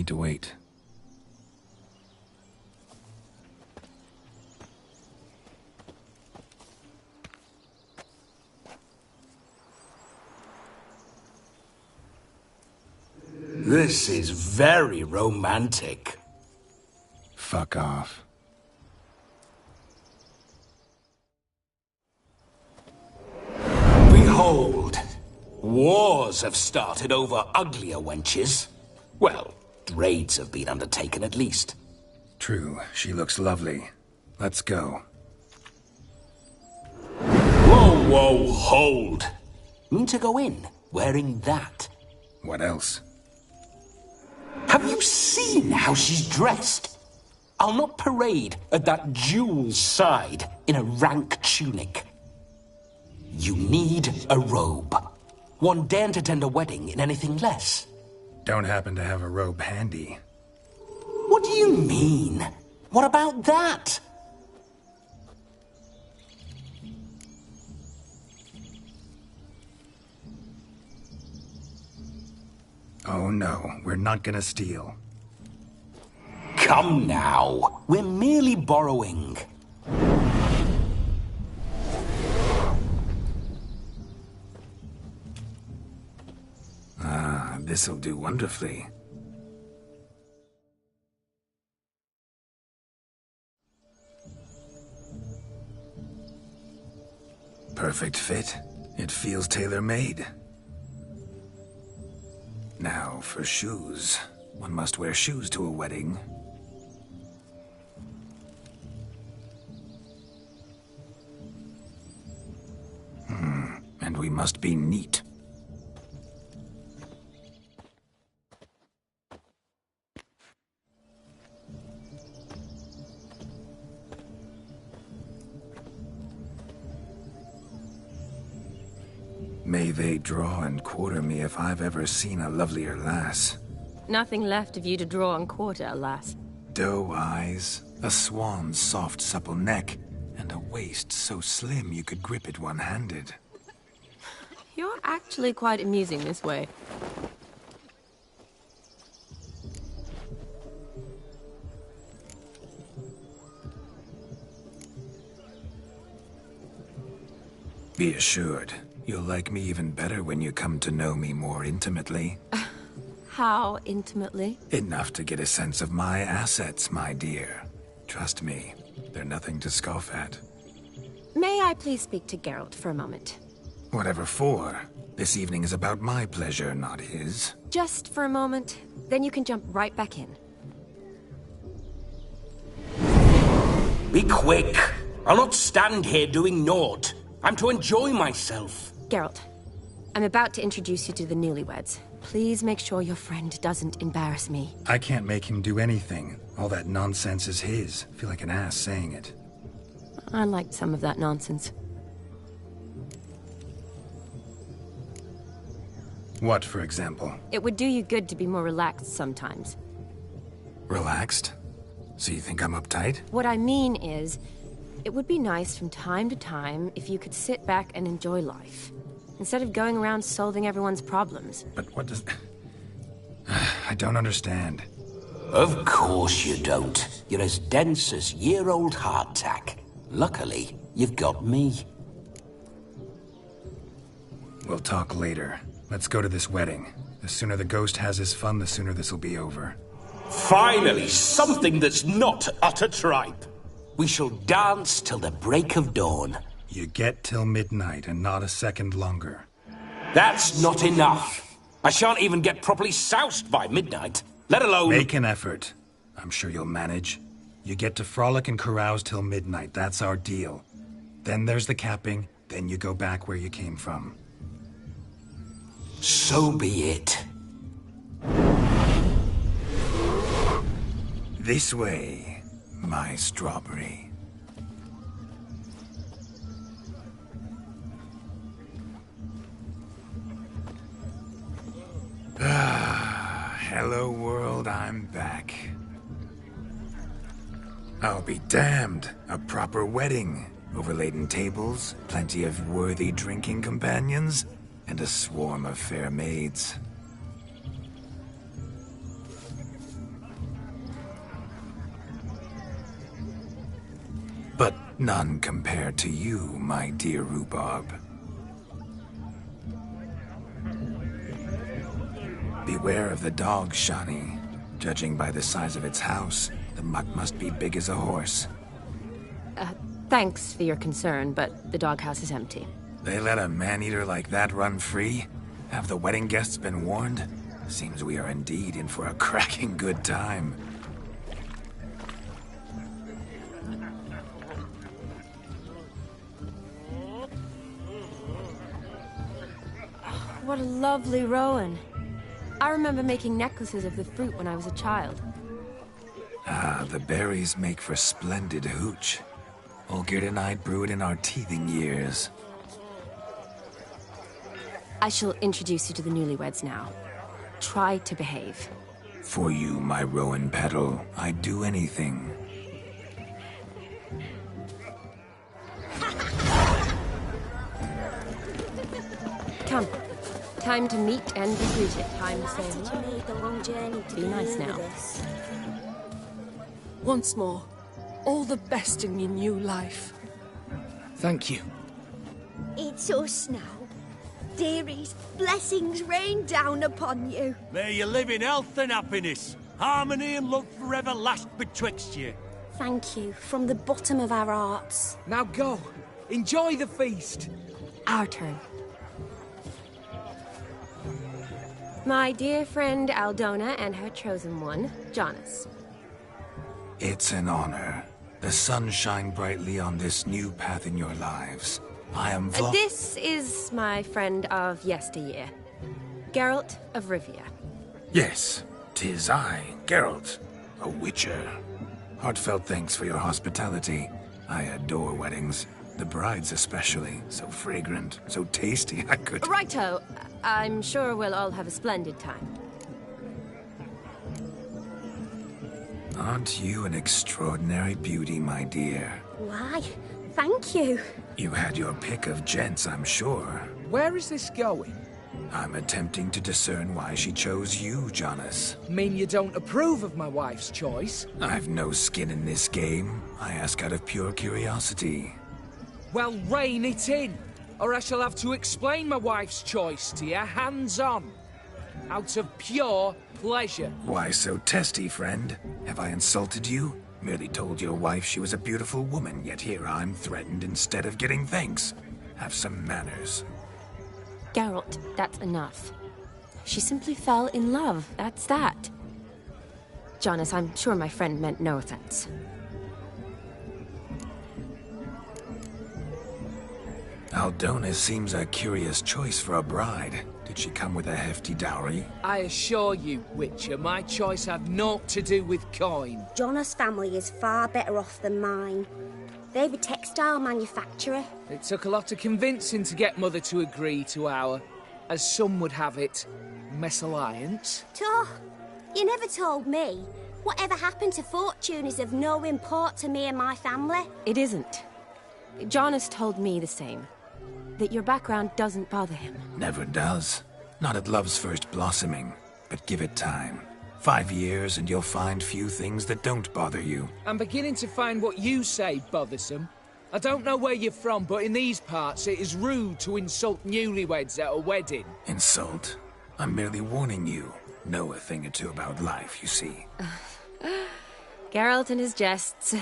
need to wait. This is very romantic. Fuck off. Behold, wars have started over uglier wenches. Well, raids have been undertaken at least. True, she looks lovely. Let's go. Whoa, whoa, hold. Mean to go in, wearing that? What else? Have you seen how she's dressed? I'll not parade at that jewel's side in a rank tunic. You need a robe. One daren't attend a wedding in anything less. Don't happen to have a robe handy. What do you mean? What about that? Oh no, we're not gonna steal. Come now. We're merely borrowing. Ah, this'll do wonderfully. Perfect fit. It feels tailor-made. Now, for shoes. One must wear shoes to a wedding. And we must be neat. May they draw and quarter me if I've ever seen a lovelier lass. Nothing left of you to draw and quarter, alas. Doe eyes, a swan's soft supple neck, and a waist so slim you could grip it one-handed. You're actually quite amusing this way. Be assured, you'll like me even better when you come to know me more intimately. How intimately? Enough to get a sense of my assets, my dear. Trust me, they're nothing to scoff at. May I please speak to Geralt for a moment? Whatever for. This evening is about my pleasure, not his. Just for a moment, then you can jump right back in. Be quick. I'll not stand here doing naught. I'm to enjoy myself. Geralt, I'm about to introduce you to the newlyweds. Please make sure your friend doesn't embarrass me. I can't make him do anything. All that nonsense is his. Feel like an ass saying it. I liked some of that nonsense. What, for example? It would do you good to be more relaxed sometimes. Relaxed? So you think I'm uptight? What I mean is, it would be nice from time to time if you could sit back and enjoy life, instead of going around solving everyone's problems. But what does... I don't understand. Of course you don't. You're as dense as year-old hardtack. Luckily, you've got me. We'll talk later. Let's go to this wedding. The sooner the ghost has his fun, the sooner this'll be over. Finally, something that's not utter tripe. We shall dance till the break of dawn. You get till midnight and not a second longer. That's not enough. I shan't even get properly soused by midnight, let alone... Make an effort. I'm sure you'll manage. You get to frolic and carouse till midnight. That's our deal. Then there's the capping, then you go back where you came from. So be it. This way, my strawberry. Ah, hello world, I'm back. I'll be damned. A proper wedding. Overladen tables, plenty of worthy drinking companions, and a swarm of fair maids. None compared to you, my dear Rhubarb. Beware of the dog, Shani. Judging by the size of its house, the mutt must be big as a horse. Thanks for your concern, but the doghouse is empty. They let a man-eater like that run free? Have the wedding guests been warned? Seems we are indeed in for a cracking good time. What a lovely rowan. I remember making necklaces of the fruit when I was a child. Ah, the berries make for splendid hooch. Olgerd and I brewed in our teething years. I shall introduce you to the newlyweds now. Try to behave. For you, my rowan petal, I'd do anything. Come. Time to meet and be greeted. Time to say Did you hello. make the long journey to Be nice here now. with us? Once more, all the best in your new life. Thank you. It's us now. Dearies, blessings rain down upon you. May you live in health and happiness. Harmony and love forever last betwixt you. Thank you from the bottom of our hearts. Now go. Enjoy the feast. Our turn. My dear friend Aldona and her chosen one, Jonas. It's an honor. The sun shine brightly on this new path in your lives. I am This is my friend of yesteryear, Geralt of Rivia. Yes, 'tis I, Geralt, a witcher. Heartfelt thanks for your hospitality. I adore weddings. The brides especially. So fragrant, so tasty, I could... Righto. I'm sure we'll all have a splendid time. Aren't you an extraordinary beauty, my dear? Why, thank you. You had your pick of gents, I'm sure. Where is this going? I'm attempting to discern why she chose you, Jonas. Mean you don't approve of my wife's choice? I've no skin in this game. I ask out of pure curiosity. Well, rein it in, or I shall have to explain my wife's choice to you hands-on. Out of pure pleasure. Why so testy, friend? Have I insulted you? Merely told your wife she was a beautiful woman, yet here I'm threatened instead of getting thanks. Have some manners. Geralt, that's enough. She simply fell in love, that's that. Jonas, I'm sure my friend meant no offense. Aldona seems a curious choice for a bride. Did she come with a hefty dowry? I assure you, Witcher, my choice had naught to do with coin. Jonas' family is far better off than mine. They're a textile manufacturer. It took a lot of convincing to get Mother to agree to our, as some would have it, mesalliance. Toh, you never told me. Whatever happened to fortune is of no import to me and my family. It isn't. Jonas told me the same. That your background doesn't bother him. Never does. Not at love's first blossoming. But give it time. 5 years and you'll find few things that don't bother you. I'm beginning to find what you say bothersome. I don't know where you're from, but in these parts it is rude to insult newlyweds at a wedding. Insult? I'm merely warning you. Know a thing or two about life, you see. Geralt and his jests.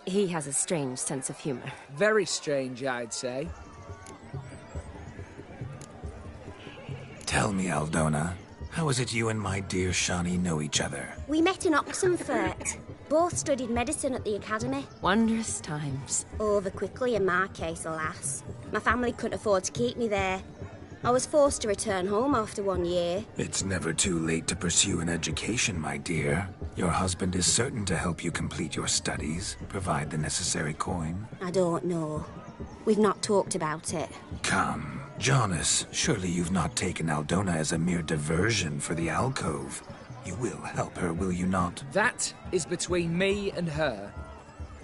He has a strange sense of humor. Very strange, I'd say. Tell me, Aldona, how is it you and my dear Shani know each other? We met in Oxenfurt. Both studied medicine at the academy. Wondrous times. Over quickly in my case, alas. My family couldn't afford to keep me there. I was forced to return home after 1 year. It's never too late to pursue an education, my dear. Your husband is certain to help you complete your studies, provide the necessary coin. I don't know. We've not talked about it. Come, Jonas, surely you've not taken Aldona as a mere diversion for the alcove. You will help her, will you not? That is between me and her.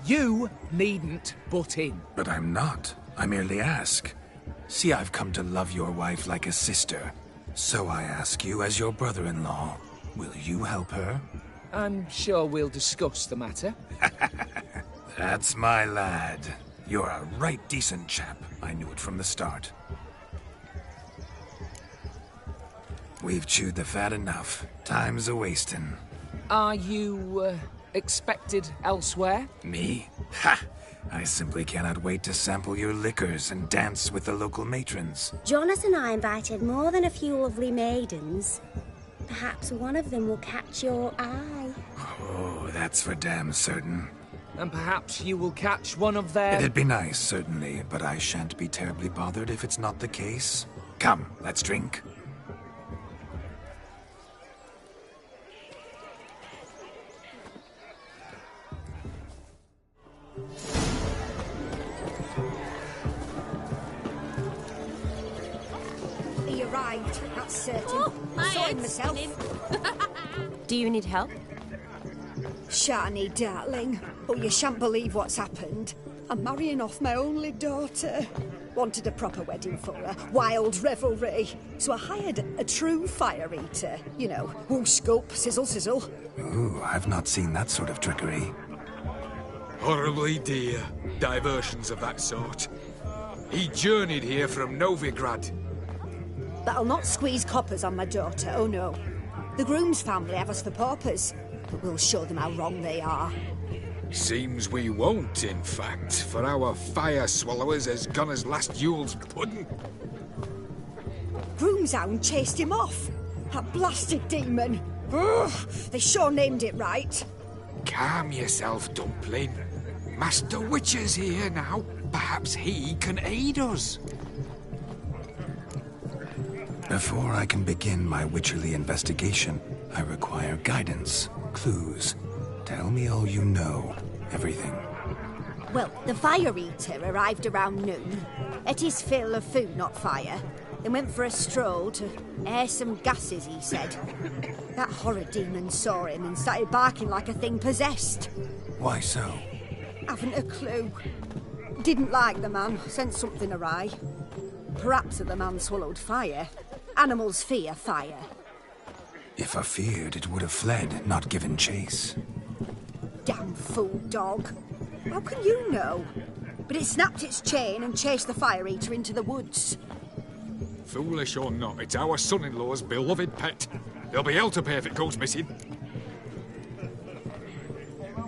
You needn't butt in. But I'm not. I merely ask. See, I've come to love your wife like a sister. So I ask you as your brother-in-law, will you help her? I'm sure we'll discuss the matter. That's my lad. You're a right decent chap. I knew it from the start. We've chewed the fat enough. Time's a-wasting. Are you, expected elsewhere? Me? Ha! I simply cannot wait to sample your liquors and dance with the local matrons. Jonas and I invited more than a few lovely maidens. Perhaps one of them will catch your eye. Oh, that's for damn certain. And perhaps you will catch one of their... It'd be nice, certainly, but I shan't be terribly bothered if it's not the case. Come, let's drink. He arrived, that's certain. Oh, I saw him myself. Do you need help? Shani, darling. Oh, you shan't believe what's happened. I'm marrying off my only daughter. Wanted a proper wedding for her. Wild revelry. So I hired a true fire eater. You know, whoosh, scope, sizzle, sizzle. Ooh, I've not seen that sort of trickery. Horribly dear diversions of that sort. He journeyed here from Novigrad. That'll not squeeze coppers on my daughter, oh no. The groom's family have us for paupers, but we'll show them how wrong they are. Seems we won't, in fact, for our fire swallowers has gone as last Yule's pudding. Groom's hound chased him off. That blasted demon. Ugh, they sure named it right. Calm yourself, Dumpling. Master Witcher's here now. Perhaps he can aid us. Before I can begin my witcherly investigation, I require guidance, clues. Tell me all you know. Everything. Well, the fire eater arrived around noon. Ate his fill of food, not fire. Then went for a stroll to air some gases, he said. That horrid demon saw him and started barking like a thing possessed. Why so? Haven't a clue. Didn't like the man, sent something awry. Perhaps the man swallowed fire. Animals fear fire. If I feared, it would have fled, not given chase. Damn fool dog. How can you know? But it snapped its chain and chased the fire eater into the woods. Foolish or not, it's our son-in-law's beloved pet. There'll be hell to pay if it goes missing.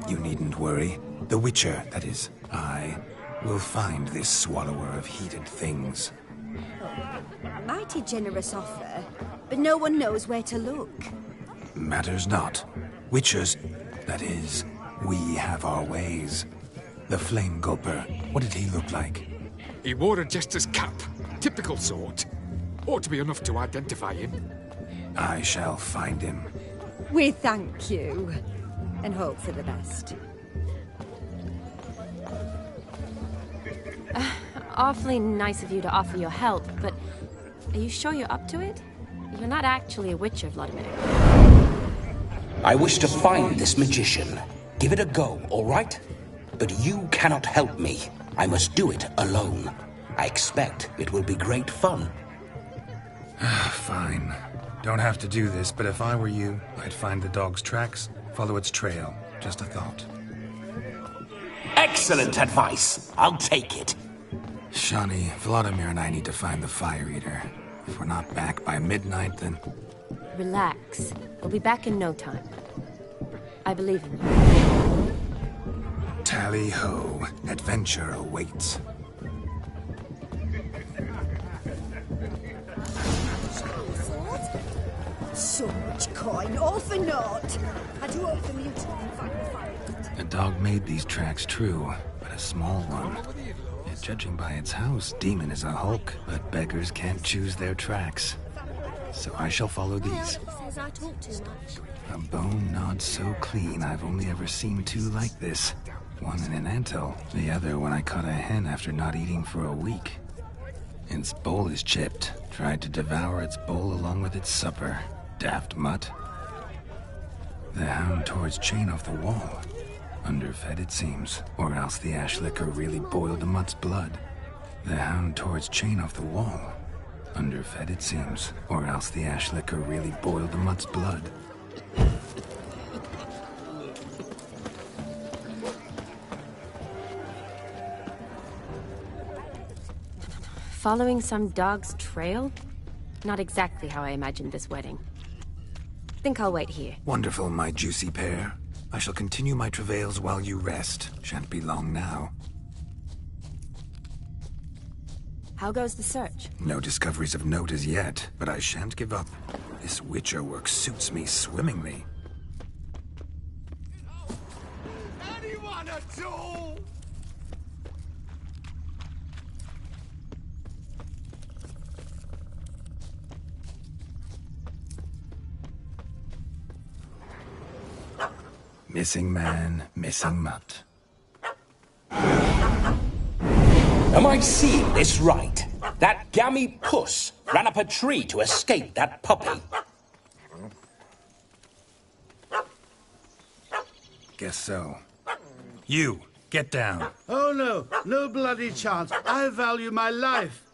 You needn't worry. The Witcher, that is, I, will find this swallower of heated things. Mighty generous offer, but no one knows where to look. Matters not. Witchers, that is, we have our ways. The Flame Gulper, what did he look like? He wore a jester's cap. Typical sort. Ought to be enough to identify him. I shall find him. We thank you, and hope for the best. Awfully nice of you to offer your help, but are you sure you're up to it? You're not actually a witcher, Vladimir. I wish to find this magician. Give it a go, all right? But you cannot help me. I must do it alone. I expect it will be great fun. Fine. Don't have to do this, but if I were you, I'd find the dog's tracks, follow its trail. Just a thought. Excellent advice. I'll take it. Shani, Vladimir and I need to find the Fire Eater. If we're not back by midnight, then... Relax. We'll be back in no time. I believe in you. Tally-ho. Adventure awaits. So much coin, all for naught. I do hope the mutant can find the fire. The dog made these tracks true, but a small one. Yet judging by its house, Demon is a hulk, but beggars can't choose their tracks. So I shall follow these. Says I talk too much. A bone gnawed so clean, I've only ever seen two like this. One in an anthill, the other when I caught a hen after not eating for a week. Its bowl is chipped. Tried to devour its bowl along with its supper. Daft mutt. The hound tore its chain off the wall. Underfed, it seems, or else the ash liquor really boiled the mutt's blood. The hound tore its chain off the wall. Underfed, it seems, or else the ash liquor really boiled the mutt's blood. Following some dog's trail? Not exactly how I imagined this wedding. Think I'll wait here. Wonderful, my juicy pair. I shall continue my travails while you rest. Shan't be long now. How goes the search? No discoveries of note as yet, but I shan't give up. This Witcher work suits me swimmingly. Anyone at all? Missing man, missing mutt. Am I seeing this right? That gammy puss ran up a tree to escape that puppy. Guess so. You, get down. Oh no, no bloody chance. I value my life.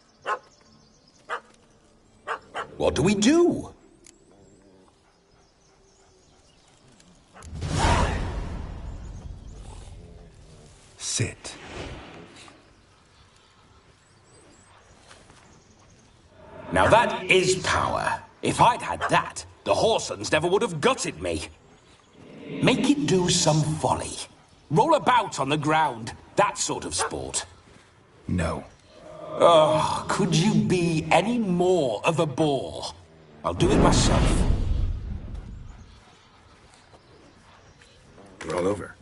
What do we do? Sit. Now that is power. If I'd had that, the Horsons never would have gutted me. Make it do some folly. Roll about on the ground. That sort of sport. No. Oh, could you be any more of a bore? I'll do it myself. Roll over.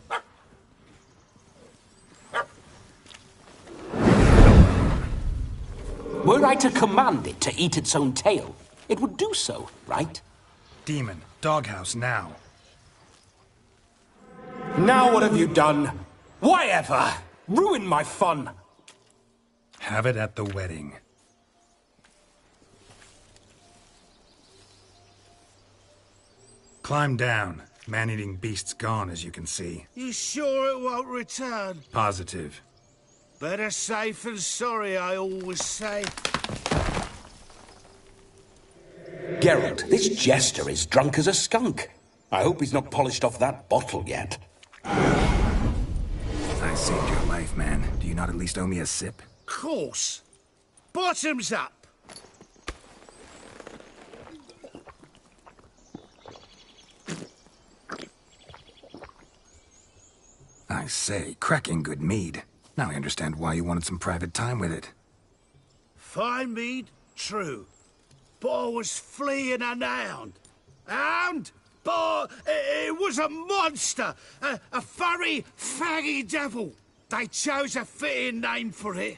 Were I to command it to eat its own tail, it would do so, right? Demon, doghouse now. Now what have you done? Why ever? Ruin my fun. Have it at the wedding. Climb down. Man-eating beast's gone, as you can see. You sure it won't return? Positive. Better safe than sorry, I always say. Geralt, this jester is drunk as a skunk. I hope he's not polished off that bottle yet. I saved your life, man. Do you not at least owe me a sip? Course. Bottoms up. I say, cracking good mead. Now I understand why you wanted some private time with it. Fine mead, true. But I was fleeing an hound. Hound? But it was a monster. A furry, faggy devil. They chose a fitting name for it.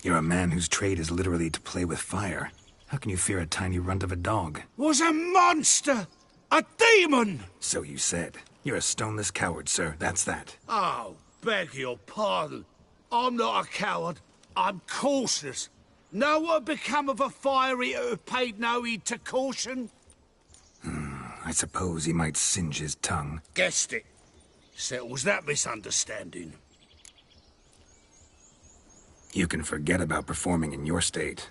You're a man whose trade is literally to play with fire. How can you fear a tiny runt of a dog? Was a monster. A demon. So you said. You're a stoneless coward, sir. That's that. Oh, beg your pardon. I'm not a coward. I'm cautious. Know what become of a fire eater who paid no heed to caution? I suppose he might singe his tongue. Guessed it. Settles that misunderstanding. You can forget about performing in your state.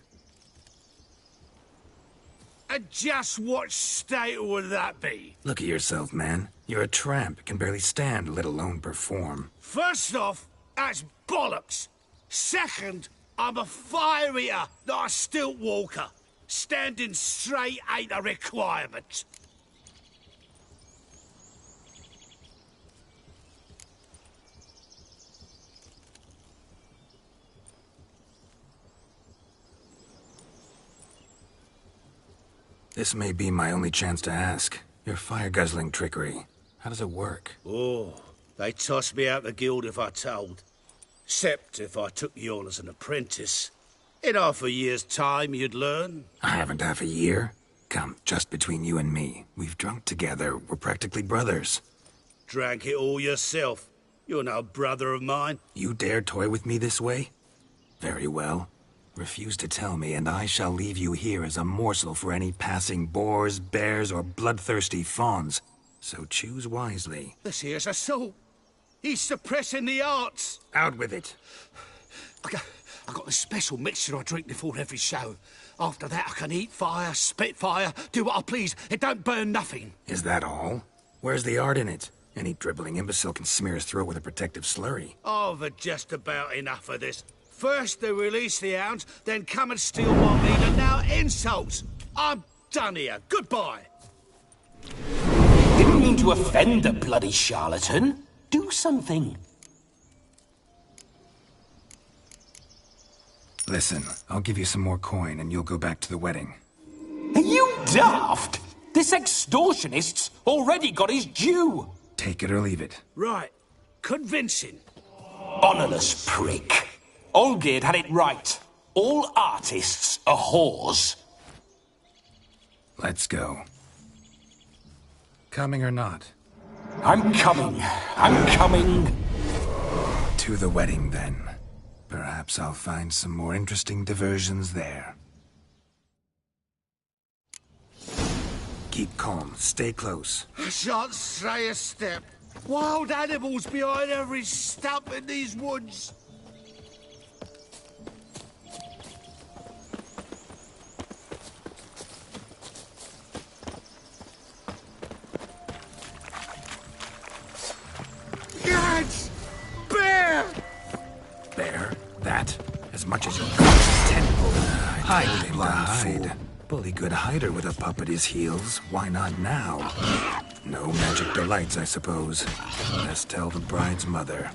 And just what state would that be? Look at yourself, man. You're a tramp, can barely stand, let alone perform. First off, that's bollocks. Second, I'm a fire eater, not a stilt walker. Standing straight ain't a requirement. This may be my only chance to ask. Your fire-guzzling trickery. How does it work? Oh, they'd toss me out the guild if I told. Except if I took you on as an apprentice. In half a year's time, you'd learn. I haven't half a year. Come, just between you and me. We've drunk together. We're practically brothers. Drank it all yourself. You're no brother of mine. You dare toy with me this way? Very well. Refuse to tell me, and I shall leave you here as a morsel for any passing boars, bears, or bloodthirsty fawns. So choose wisely. This here's assault. He's suppressing the arts. Out with it. I got a special mixture I drink before every show. After that, I can eat fire, spit fire, do what I please. It don't burn nothing. Is that all? Where's the art in it? Any dribbling imbecile can smear his throat with a protective slurry. I've had just about enough of this. First they release the hounds, then come and steal my meat, and now insults. I'm done here. Goodbye. Didn't mean to offend the bloody charlatan. Do something. Listen, I'll give you some more coin and you'll go back to the wedding. Are you daft? This extortionist's already got his due. Take it or leave it. Right. Convincing. Honourless prick. Olgierd had it right. All artists are whores. Let's go. Coming or not? I'm coming. I'm coming. To the wedding, then. Perhaps I'll find some more interesting diversions there. Keep calm. Stay close. I shan't stray a step. Wild animals behind every stump in these woods. Gads! Bear! Bear? That? As much as you cost 10 gold. Hide, blind fool. Bully good hider with a pup at his heels. Why not now? No magic delights, I suppose. Best tell the bride's mother.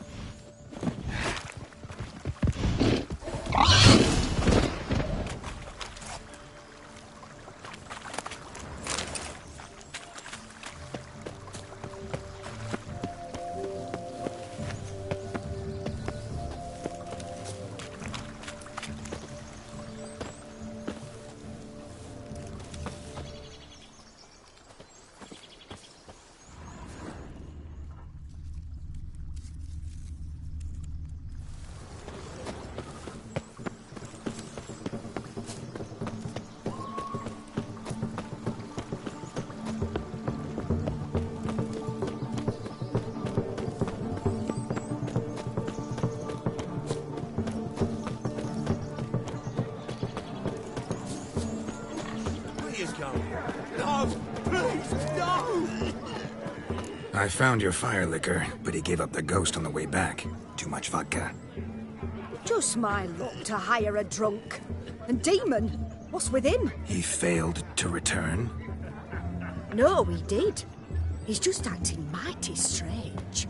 I found your fire liquor, but he gave up the ghost on the way back. Too much vodka. Just my luck to hire a drunk. And Demon, what's with him? He failed to return. No, he did. He's just acting mighty strange.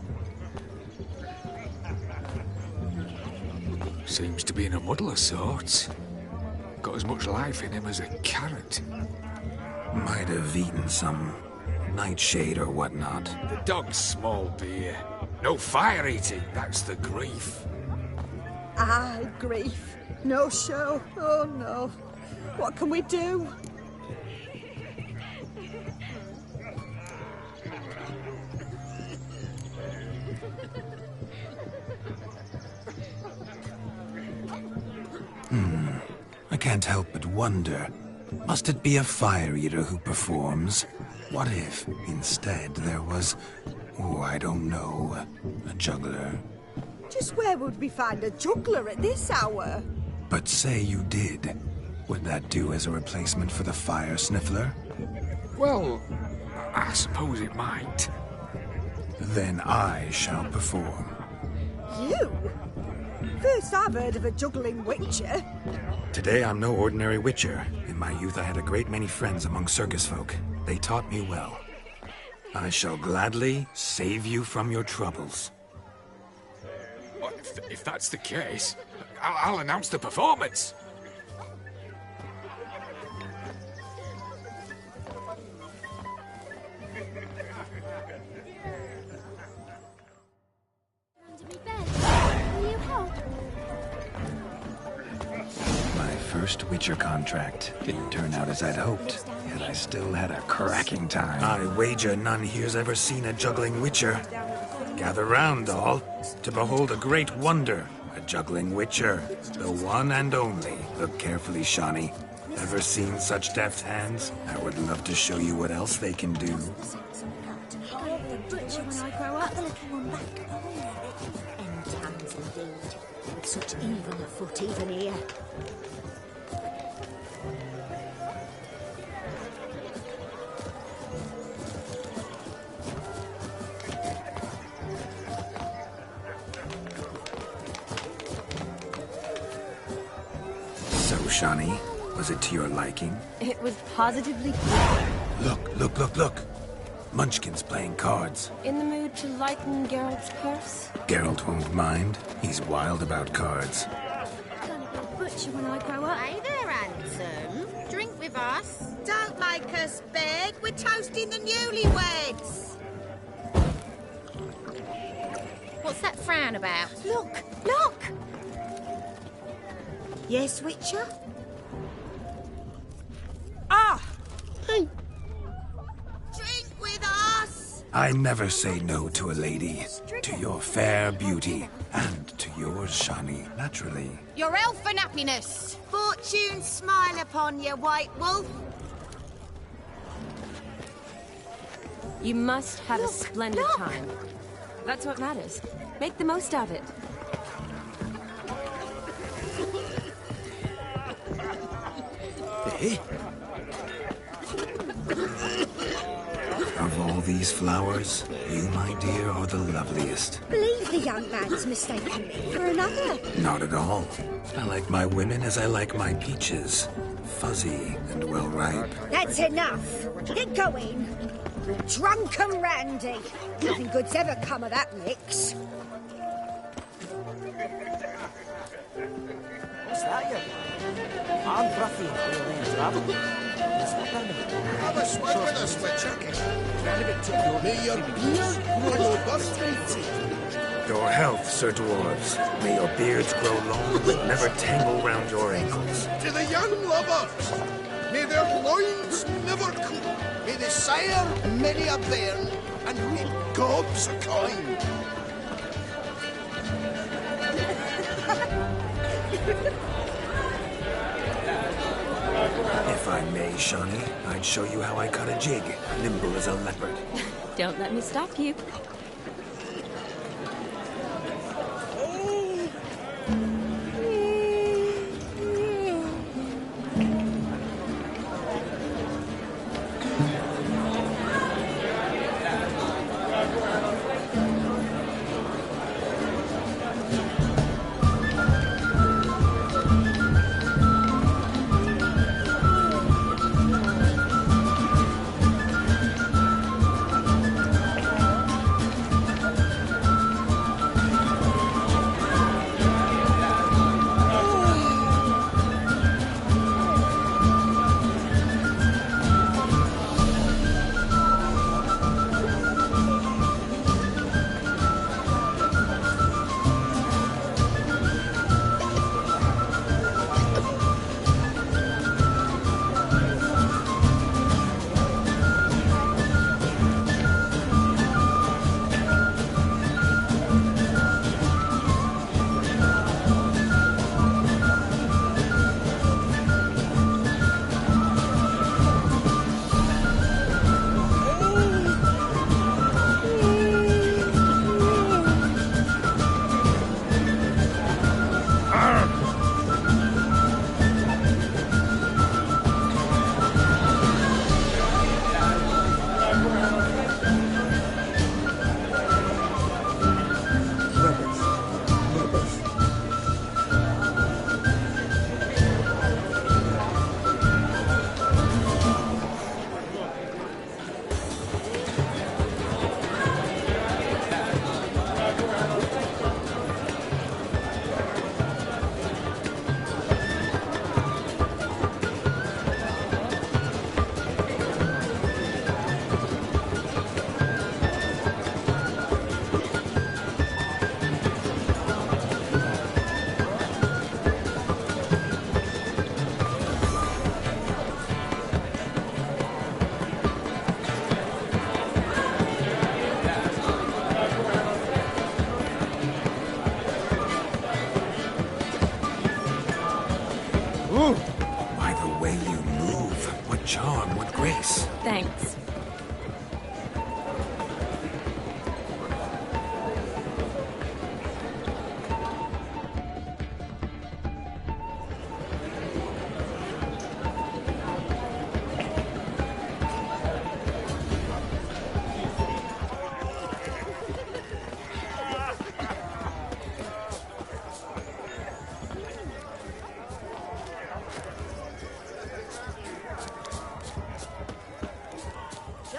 Seems to be in a muddle of sorts. Got as much life in him as a carrot. Might have eaten some nightshade or whatnot. The dog's small beer. No fire eating, that's the grief. Ah, grief. No show. Oh no. What can we do? I can't help but wonder. Must it be a fire eater who performs? What if, instead, there was, oh, I don't know, a juggler? Just where would we find a juggler at this hour? But say you did. Would that do as a replacement for the fire sniffler? Well, I suppose it might. Then I shall perform. You? First I've heard of a juggling witcher. Today I'm no ordinary witcher. In my youth I had a great many friends among circus folk. They taught me well. I shall gladly save you from your troubles. Well, if that's the case, I'll announce the performance. My first Witcher contract didn't turn out as I'd hoped, yet I still had a cracking time. I wager none here's ever seen a juggling Witcher. Gather round, all, to behold a great wonder, a juggling Witcher, the one and only. Look carefully, Shawnee. Ever seen such deft hands? I would love to show you what else they can do. I'll be the butcher when I grow up. The little one back. End times indeed. With such evil afoot even here. Shani? Was it to your liking? It was positively Look. Munchkin's playing cards. in the mood to lighten Geralt's purse. Geralt won't mind. He's wild about cards. Gonna be a butcher when I grow up. Hey there, handsome. Drink with us. Don't make us beg. We're toasting the newlyweds. What's that frown about? Look. Yes, Witcher? Ah! Drink with us. I never say no to a lady. To your fair beauty. And to yours, Shani, naturally. Your elfin happiness. Fortune smile upon you, White Wolf. You must have a splendid time. That's what matters. Make the most of it. Of all these flowers, you, my dear, are the loveliest. Believe the young man's mistaken me for another. Not at all. I like my women as I like my peaches. Fuzzy and well ripe. That's enough. Get going. Drunken Randy. Nothing good's ever come of that mix. What's that, you? I'm Bruffy. Have a swig with us, Witcher. May your beard grow robust. Your health, Sir Dwarves. May your beards grow long but never tangle round your ankles. To the young lovers, may their loins never cool. May they sire many a bairn and reap gobs of coin. If I may, Shani, I'd show you how I cut a jig, nimble as a leopard. Don't let me stop you.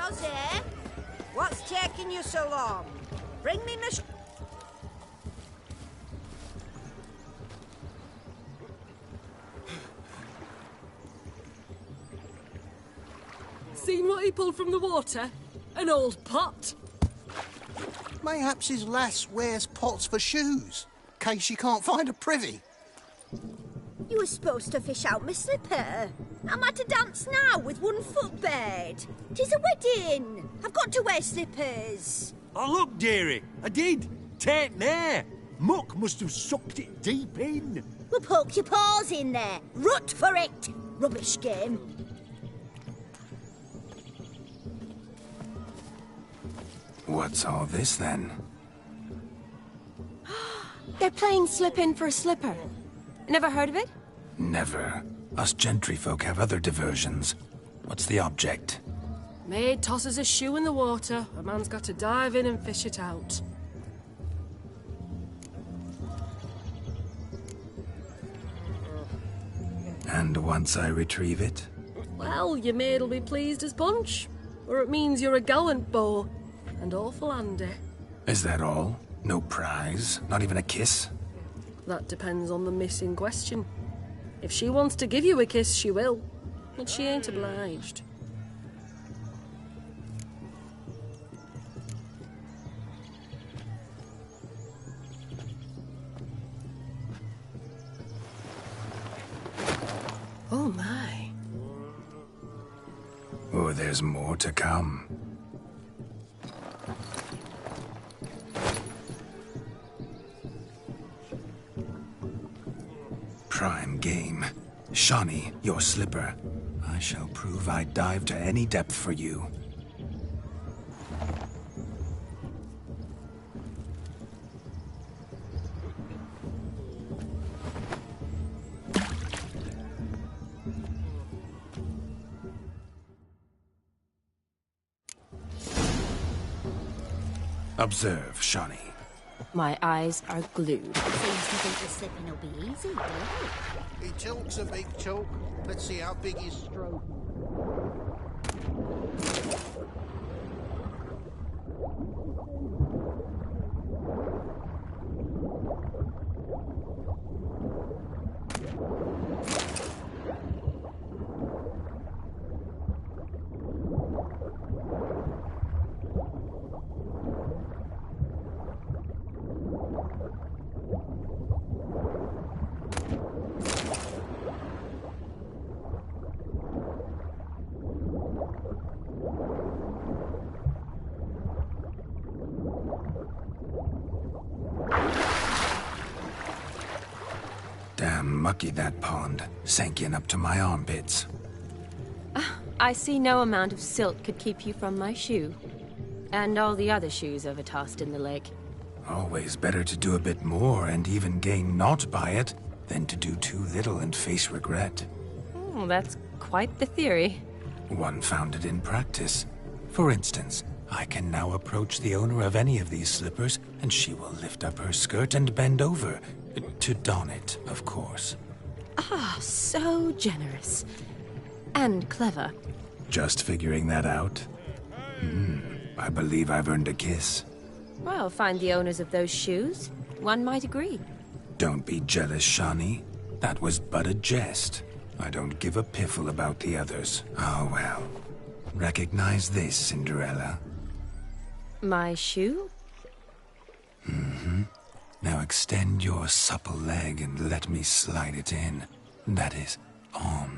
Rosie? What's taking you so long? Bring me my... Seen what he pulled from the water? An old pot. Mayhaps his lass wears pots for shoes, case she can't find a privy. You were supposed to fish out my slipper. I'm at a dance now with one foot bared. 'Tis a wedding. I've got to wear slippers. Oh, look, dearie, I did. Take there. Muck must have sucked it deep in. Well, poke your paws in there. Rut for it. Rubbish game. What's all this, then? They're playing slip in for a slipper. Never heard of it? Never. Us gentry folk have other diversions. What's the object? Maid tosses a shoe in the water. A man's got to dive in and fish it out. And once I retrieve it? Well, your maid'll be pleased as punch. Or it means you're a gallant beau. And awful handy. Is that all? No prize? Not even a kiss? That depends on the miss in question. If she wants to give you a kiss, she will. But she ain't obliged. Oh my. Oh, there's more to come. Prime game. Shawnee, your slipper. I shall prove I dive to any depth for you. Observe, Shawnee. My eyes are glued. Seems to think the slipping will be easy, don't it? He tilts a big chalk. Let's see how big his stroke. Damn mucky, that pond. Sank in up to my armpits. I see no amount of silt could keep you from my shoe. And all the other shoes overtossed in the lake. Always better to do a bit more and even gain naught by it than to do too little and face regret. Oh, that's quite the theory. One founded in practice. For instance, I can now approach the owner of any of these slippers, and she will lift up her skirt and bend over. To don it, of course. Ah, so generous. And clever. Just figuring that out? I believe I've earned a kiss. Well, find the owners of those shoes. One might agree. Don't be jealous, Shawnee. That was but a jest. I don't give a piffle about the others. Oh, well. Recognize this, Cinderella. My shoe? Now extend your supple leg and let me slide it in. That is, on.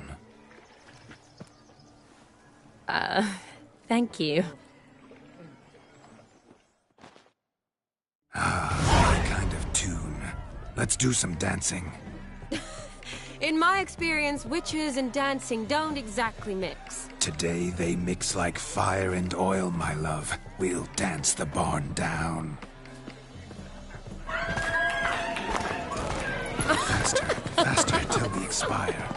Thank you. My kind of tune. Let's do some dancing. In my experience, witches and dancing don't exactly mix. Today they mix like fire and oil, my love. We'll dance the barn down. Faster, faster, till we expire.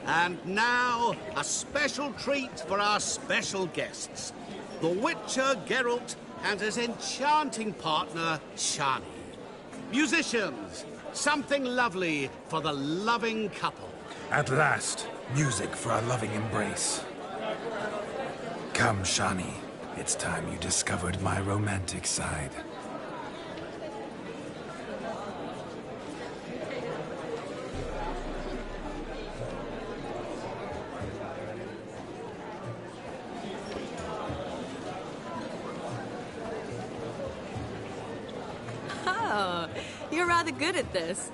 And now, a special treat for our special guests. The Witcher Geralt and his enchanting partner, Shani. Musicians, something lovely for the loving couple. At last, music for a loving embrace. Come, Shani. It's time you discovered my romantic side. Oh, you're rather good at this.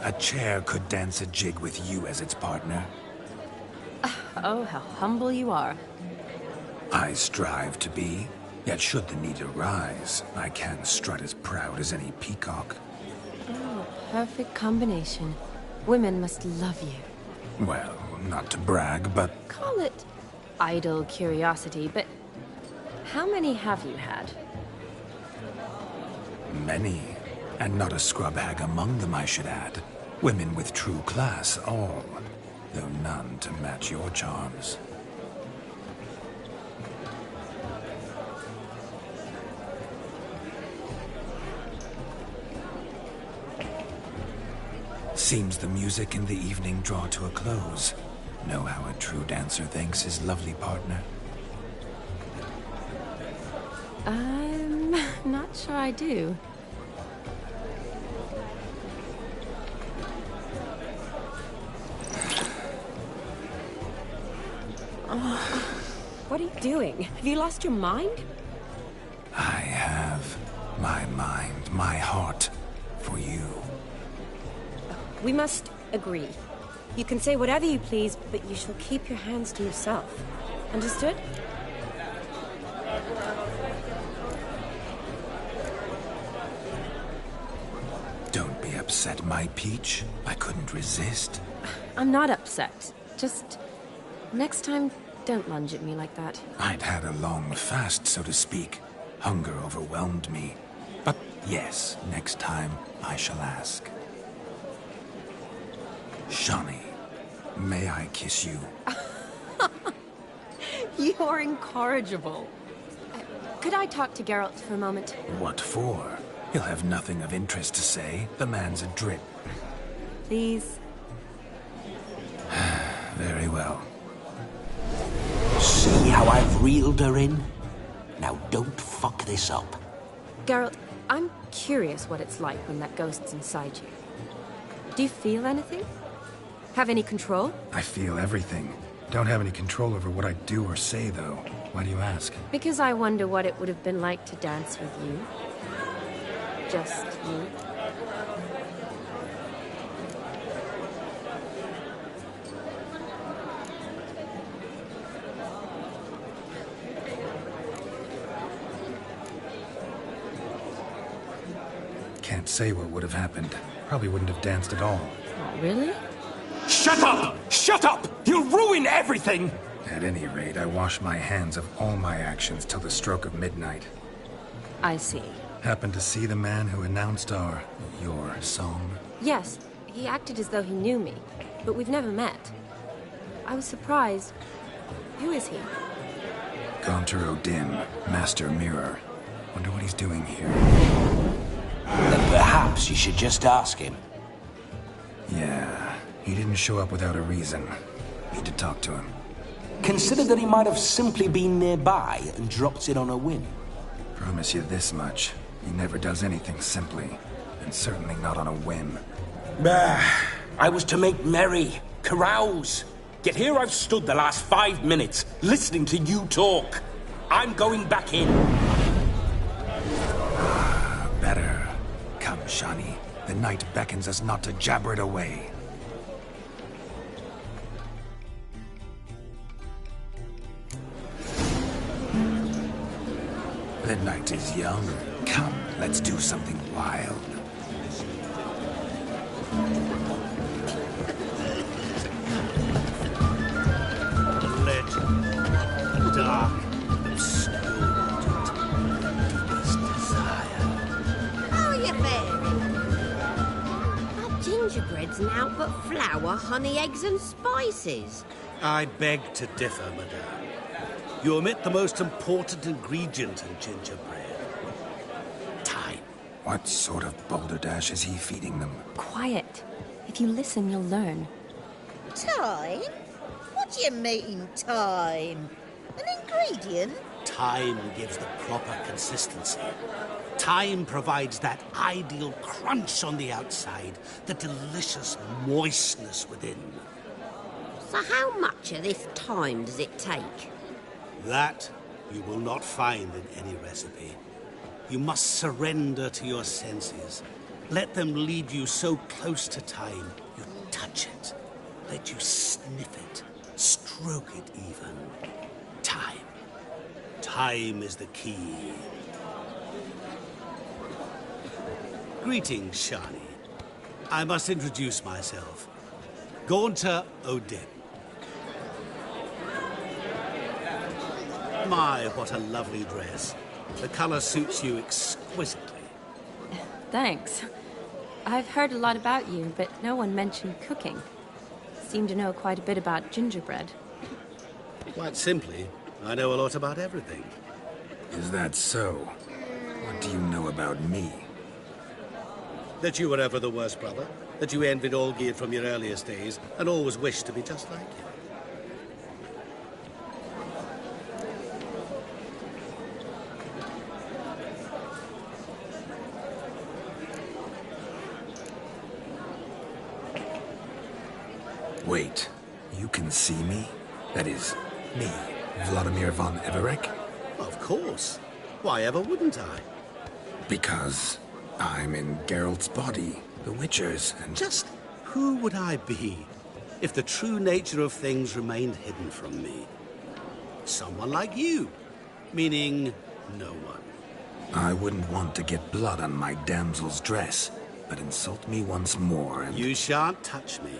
A chair could dance a jig with you as its partner. Oh, how humble you are. I strive to be, yet should the need arise, I can strut as proud as any peacock. Oh, perfect combination. Women must love you. Well, not to brag, but Call it idle curiosity, but how many have you had? many. And not a scrub hag among them, I should add. Women with true class, all. Though none to match your charms. Seems the music and the evening draw to a close. Know how a true dancer thanks his lovely partner? I'm not sure I do. What are you doing? Have you lost your mind? I have my mind, my heart for you. We must agree. You can say whatever you please, but you shall keep your hands to yourself. Understood? Don't be upset, my peach. I couldn't resist. I'm not upset. Just next time, don't lunge at me like that. I'd had a long fast, so to speak. Hunger overwhelmed me. But yes, next time I shall ask. Shani, may I kiss you? You're incorrigible. Could I talk to Geralt for a moment? What for? He'll have nothing of interest to say. The man's adrip. Please? Very well. See how I've reeled her in? Now don't fuck this up. Geralt, I'm curious what it's like when that ghost's inside you. Do you feel anything? Have any control? I feel everything. Don't have any control over what I do or say, though. Why do you ask? Because I wonder what it would have been like to dance with you. Just you. Can't say what would have happened. Probably wouldn't have danced at all. Oh, really? Shut up! Shut up! You'll ruin everything! At any rate, I wash my hands of all my actions till the stroke of midnight. I see. Happened to see the man who announced your song? Yes, he acted as though he knew me, but we've never met. I was surprised. Who is he? Gaunter Odin, Master Mirror. Wonder what he's doing here. Then perhaps you should just ask him. Yeah, he didn't show up without a reason. Need to talk to him. Consider that he might have simply been nearby and dropped in on a whim. Promise you this much. He never does anything simply. And certainly not on a whim. Bah! I was to make merry, carouse. Yet here I've stood the last 5 minutes, listening to you talk. I'm going back in. Better. Come, Shani. The night beckons us not to jabber it away. The night is young. Come, let's do something wild. Legend. Dark. Obscure. Deepest desire. How are you faring? That gingerbread's now but flour, honey, eggs and spices. I beg to differ, madame. You omit the most important ingredient in gingerbread. Time. What sort of balderdash is he feeding them? Quiet. If you listen, you'll learn. Time? What do you mean, time? An ingredient? Time gives the proper consistency. Time provides that ideal crunch on the outside, the delicious moistness within. So how much of this time does it take? That you will not find in any recipe. You must surrender to your senses. Let them lead you so close to time, you touch it. Let you sniff it, stroke it even. Time. Time is the key. Greetings, Shani. I must introduce myself. Gaunter O'Dip. My, what a lovely dress. The color suits you exquisitely. Thanks. I've heard a lot about you, but no one mentioned cooking. Seem to know quite a bit about gingerbread. Quite simply, I know a lot about everything. Is that so? What do you know about me? That you were ever the worst brother. That you envied Olgierd from your earliest days and always wished to be just like him. Wait, you can see me? That is, me, Vladimir von Everec? Of course. Why ever wouldn't I? Because I'm in Geralt's body, the Witcher's, and... Just who would I be if the true nature of things remained hidden from me? Someone like you. Meaning, no one. I wouldn't want to get blood on my damsel's dress, but insult me once more and... You shan't touch me.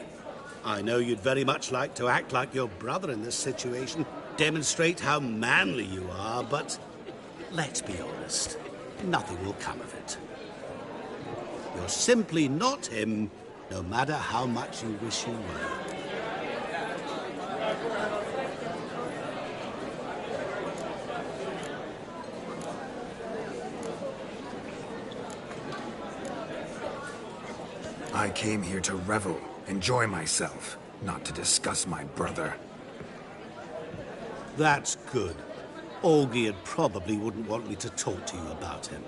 I know you'd very much like to act like your brother in this situation, demonstrate how manly you are, but let's be honest, nothing will come of it. You're simply not him, no matter how much you wish you were. I came here to revel, enjoy myself, not to discuss my brother. That's good. Olgierd probably wouldn't want me to talk to you about him.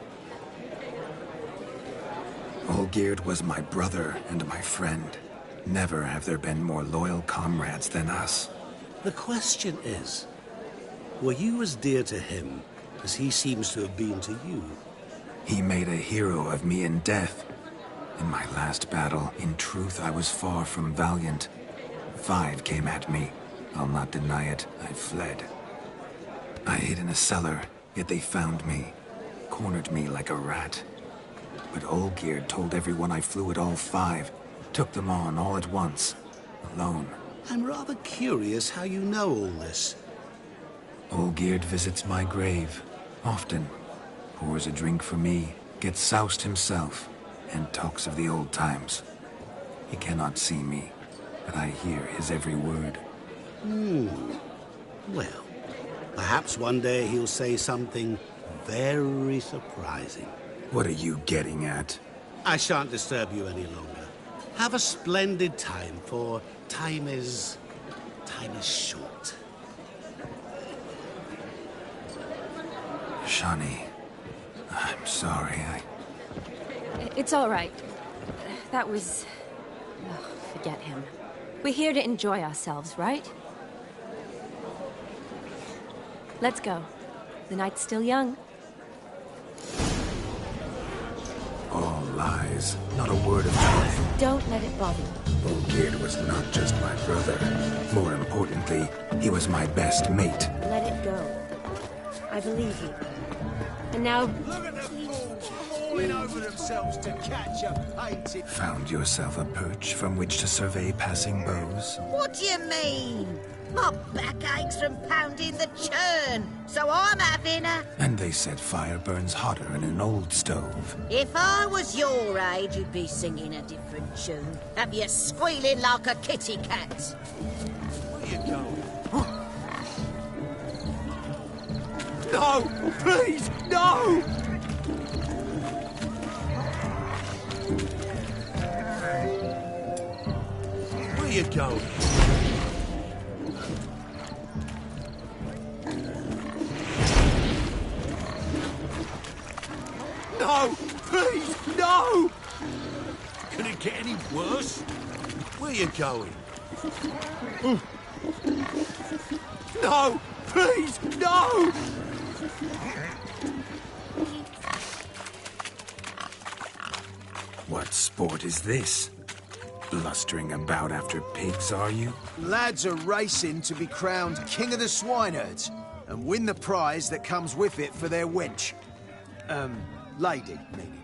Olgierd was my brother and my friend. Never have there been more loyal comrades than us. The question is, were you as dear to him as he seems to have been to you? He made a hero of me in death. In my last battle, in truth, I was far from valiant. 5 came at me. I'll not deny it, I fled. I hid in a cellar, yet they found me. Cornered me like a rat. But Olgierd told everyone I flew at all 5. Took them on all at once. Alone. I'm rather curious how you know all this. Olgierd visits my grave. Often. Pours a drink for me. Gets soused himself. And talks of the old times. He cannot see me, but I hear his every word. Well, perhaps one day he'll say something very surprising. What are you getting at? I shan't disturb you any longer. Have a splendid time, for time is short. Shani, I'm sorry, It's all right. That was... Oh, forget him. We're here to enjoy ourselves, right? Let's go. The night's still young. All lies, not a word of truth. Don't let it bother you. Olgierd was not just my brother. More importantly, he was my best mate. Let it go. I believe you. And now... Look at the fools falling over themselves to catch a painted... Found yourself a perch from which to survey passing beaux? What do you mean? My back aches from pounding the churn, so I'm having a... And they said fire burns hotter in an old stove. If I was your age, you'd be singing a different tune. Have you squealing like a kitty cat? Where you going? No! Please, no! Where you going? No! Please, no! Can it get any worse? Where you going? No! Please, no! What sport is this? Blustering about after pigs, are you? Lads are racing to be crowned King of the Swineherds and win the prize that comes with it for their wench. Lady, meaning.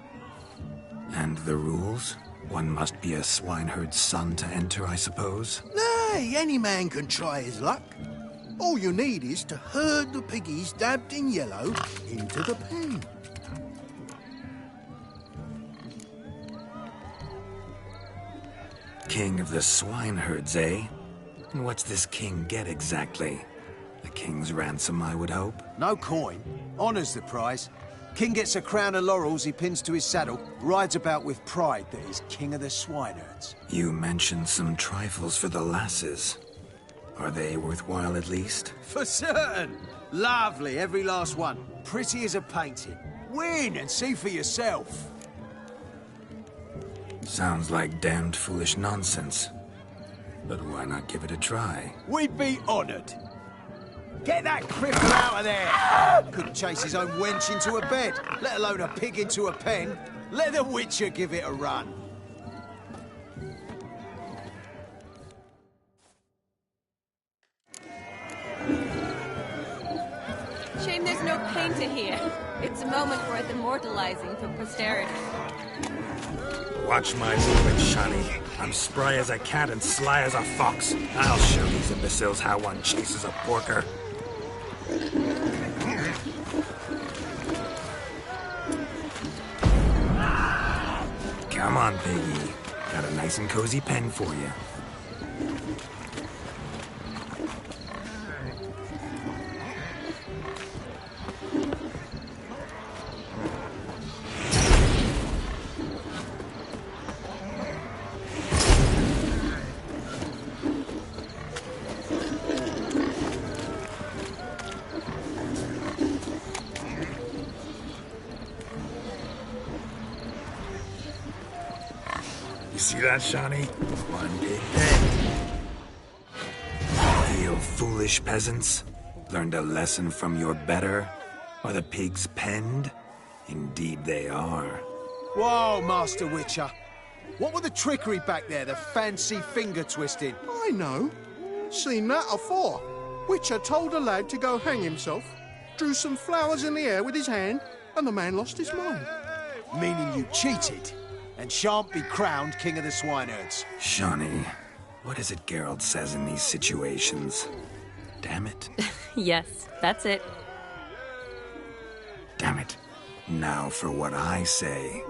And the rules? One must be a swineherd's son to enter, I suppose? Nay, any man can try his luck. All you need is to herd the piggies dabbed in yellow into the pen. King of the swineherds, eh? And what's this king get exactly? The king's ransom, I would hope? No coin. Honours the prize. King gets a crown of laurels he pins to his saddle, rides about with pride that he's King of the Swineherds. You mentioned some trifles for the lasses. Are they worthwhile at least? For certain! Lovely, every last one. Pretty as a painting. Win and see for yourself. Sounds like damned foolish nonsense. But why not give it a try? We'd be honoured. Get that cripple out of there! Couldn't chase his own wench into a bed, let alone a pig into a pen. Let the Witcher give it a run. Shame there's no painter here. It's a moment worth immortalizing for posterity. Watch my movement, Shani. I'm spry as a cat and sly as a fox. I'll show these imbeciles how one chases a porker. Come on, piggy. Got a nice and cozy pen for you. See that, Shani? One big pen. You foolish peasants. Learned a lesson from your better? Are the pigs penned? Indeed they are. Whoa, Master Witcher. What were the trickery back there, the fancy finger twisting? I know. Seen that afore. Witcher told a lad to go hang himself, drew some flowers in the air with his hand, and the man lost his mind. Meaning you cheated? And shan't be crowned King of the Swineherds. Shani, what is it Geralt says in these situations? Damn it. Yes, that's it. Damn it. Now for what I say.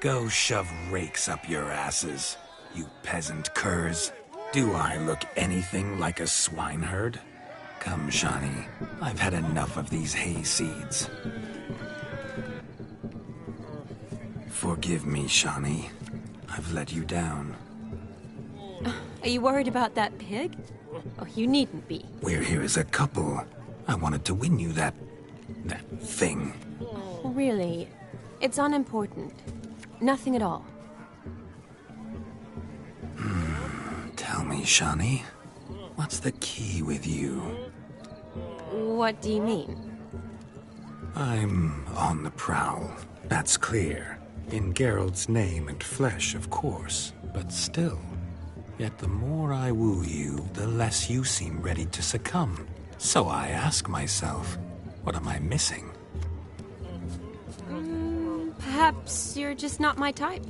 Go shove rakes up your asses, you peasant curs. Do I look anything like a swineherd? Come, Shani. I've had enough of these hay seeds. Forgive me, Shani. I've let you down. Are you worried about that pig? Oh, you needn't be. We're here as a couple. I wanted to win you that thing. Really? It's unimportant. Nothing at all. Tell me, Shani. What's the key with you? What do you mean? I'm on the prowl. That's clear. In Geralt's name and flesh, of course. But still. Yet the more I woo you, the less you seem ready to succumb. So I ask myself, what am I missing? Perhaps you're just not my type.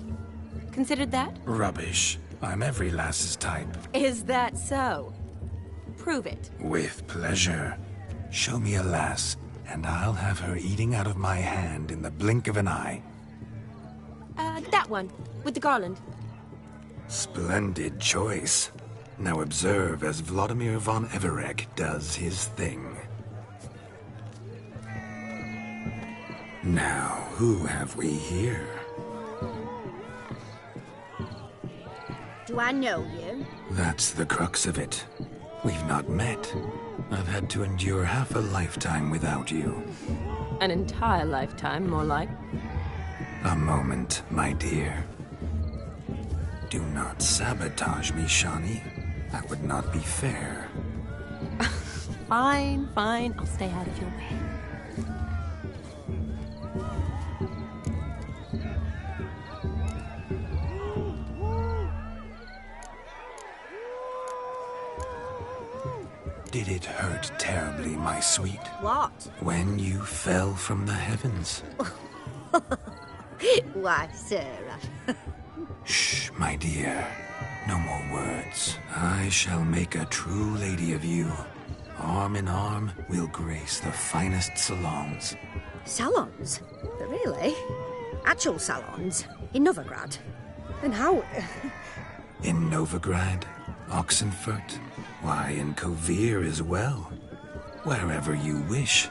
Considered that? Rubbish. I'm every lass's type. Is that so? Prove it. With pleasure. Show me a lass, and I'll have her eating out of my hand in the blink of an eye. That one, with the garland. Splendid choice. Now observe as Vladimir von Everec does his thing. Now, who have we here? Do I know you? That's the crux of it. We've not met. I've had to endure half a lifetime without you. An entire lifetime, more like. A moment, my dear. Do not sabotage me, Shani. That would not be fair. Fine, fine. I'll stay out of your way. Did it hurt terribly, my sweet? What? When you fell from the heavens? Why, Sarah. Shh, my dear. No more words. I shall make a true lady of you. Arm in arm, we'll grace the finest salons. Salons? Really? Actual salons? In Novigrad? And how... In Novigrad, Oxenfurt, why, in Kovir as well. Wherever you wish.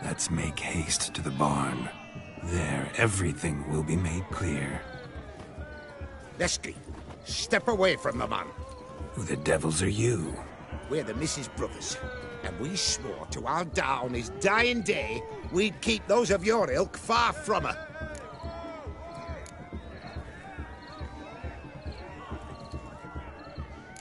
Let's make haste to the barn. There, everything will be made clear. Lesky, step away from the man. Who the devils are you? We're the Mrs. Brothers, and we swore to our down his dying day we'd keep those of your ilk far from her.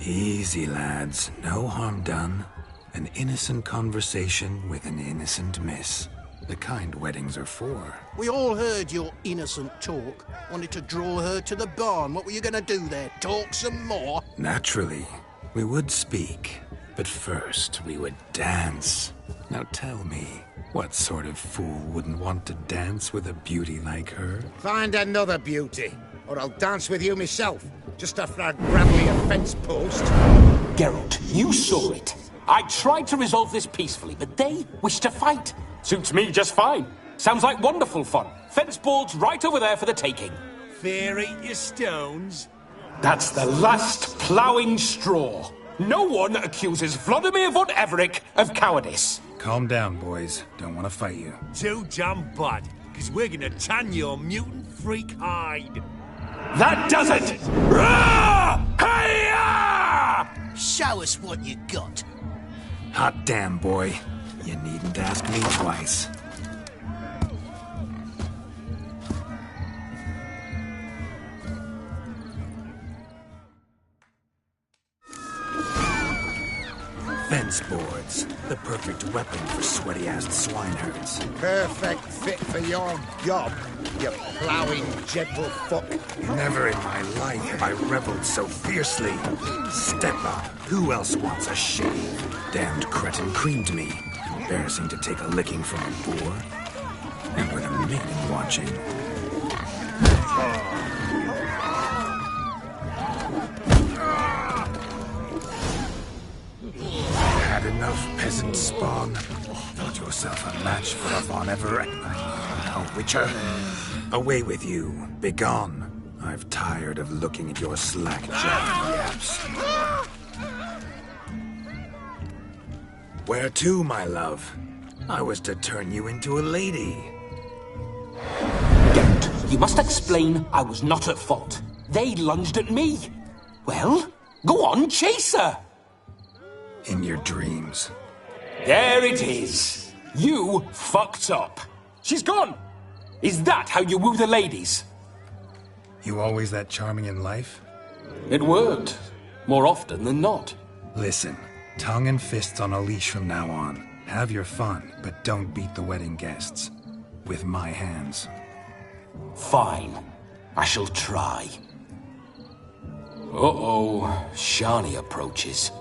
Easy, lads. No harm done. An innocent conversation with an innocent miss. The kind weddings are for. We all heard your innocent talk. Wanted to draw her to the barn. What were you gonna do there? Talk some more? Naturally. We would speak. But first, we would dance. Now tell me, what sort of fool wouldn't want to dance with a beauty like her? Find another beauty, or I'll dance with you myself, just after I grab me a fence post. Geralt, you saw it. I tried to resolve this peacefully, but they wish to fight. Suits me just fine. Sounds like wonderful fun. Fence boards right over there for the taking. Fear eat your stones. That's the last ploughing straw. No one accuses Vladimir von Everec of cowardice. Calm down, boys. Don't want to fight you. Too damn bad, because we're gonna tan your mutant freak hide. That does it! Rah! Hey-ya! Show us what you got. Hot damn, boy. You needn't ask me twice. Fence boards. The perfect weapon for sweaty-assed swineherds. Perfect fit for your job, you ploughing gentle fuck. Never in my life have I reveled so fiercely. Step up. Who else wants a shave? Damned cretin creamed me. Embarrassing to take a licking from a boar. And with a maiden watching. Had enough, peasant spawn. Thought yourself a match for a Von Everett. A witcher. Away with you. Begone. I've tired of looking at your slack-jawed yaps. Where to, my love? I was to turn you into a lady. Geralt, you must explain I was not at fault. They lunged at me. Well, go on, chase her. In your dreams. There it is. You fucked up. She's gone. Is that how you woo the ladies? You always that charming in life? It worked. More often than not. Listen, tongue and fists on a leash from now on. Have your fun, but don't beat the wedding guests. With my hands. Fine. I shall try. Uh-oh. Shani approaches.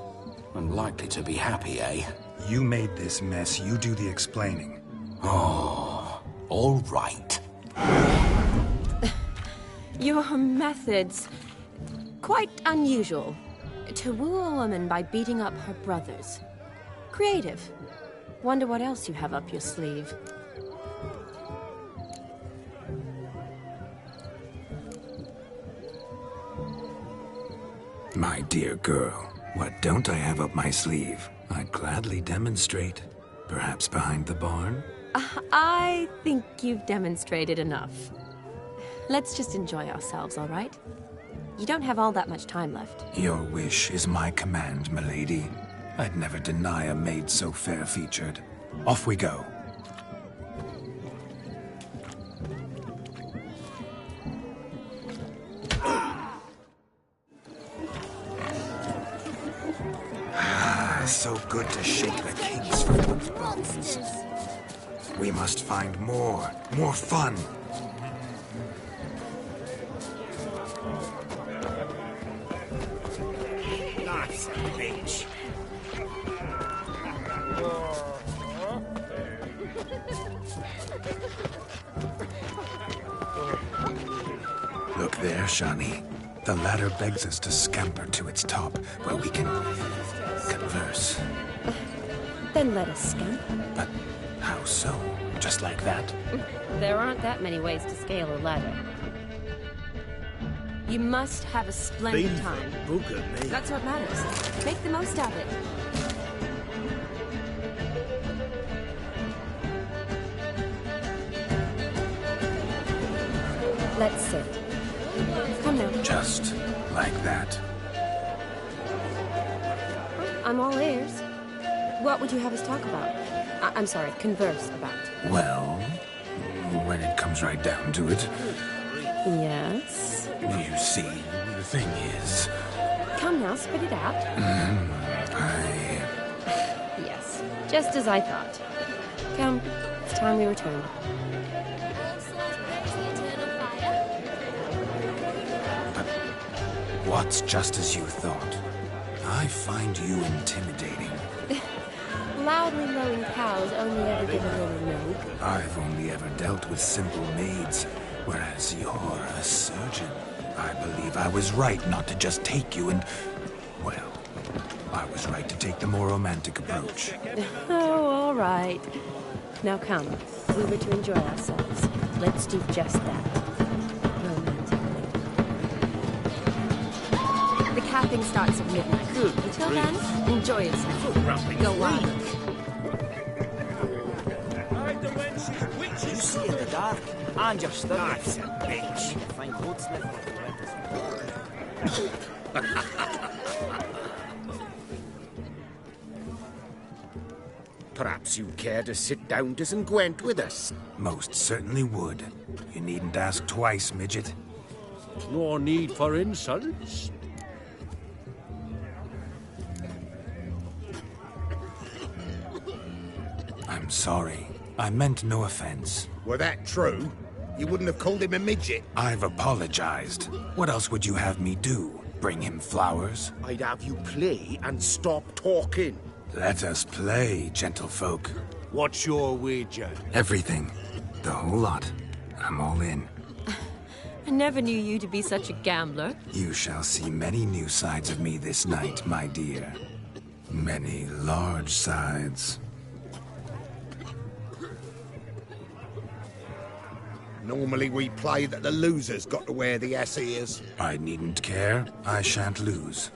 Unlikely to be happy, eh? You made this mess. You do the explaining. Oh, all right. Your methods... quite unusual. To woo a woman by beating up her brothers. Creative. Wonder what else you have up your sleeve. My dear girl, what don't I have up my sleeve? I'd gladly demonstrate. Perhaps behind the barn? I think you've demonstrated enough. Let's just enjoy ourselves, all right? You don't have all that much time left. Your wish is my command, milady. I'd never deny a maid so fair-featured. Off we go. So good to shake the kings from those bones. We must find more fun. Nice bitch. Look there, Shani. The ladder begs us to scamper to its top, where we can converse. Then let us scamper. But how so? Just like that? There aren't that many ways to scale a ladder. You must have a splendid time. That's what matters. Make the most of it. Let's sit. Come now. Just like that. I'm all ears. What would you have us talk about? I'm sorry, converse about. Well, when it comes right down to it. Yes? You see, the thing is... Come now, spit it out. Yes, just as I thought. Come, it's time we return. What's just as you thought? I find you intimidating. Loudly lowing cows only ever give a little milk. I've only ever dealt with simple maids, whereas you're a surgeon. I believe I was right not to just take you and... well, I was right to take the more romantic approach. Oh, all right. Now come, we were to enjoy ourselves. Let's do just that. The capping starts at midnight. Until then, enjoy yourself. Go on. You see in the dark, and you're still nice bitch. Find goldsmith. Perhaps you'd care to sit down to some Gwent with us. Most certainly would. You needn't ask twice, midget. No need for insults. I'm sorry. I meant no offense. Were that true, you wouldn't have called him a midget. I've apologized. What else would you have me do? Bring him flowers? I'd have you play and stop talking. Let us play, gentlefolk. What's your wager? Everything. The whole lot. I'm all in. I never knew you to be such a gambler. You shall see many new sides of me this night, my dear. Many large sides. Normally we play that the loser's got to wear the ass ears. I needn't care. I shan't lose.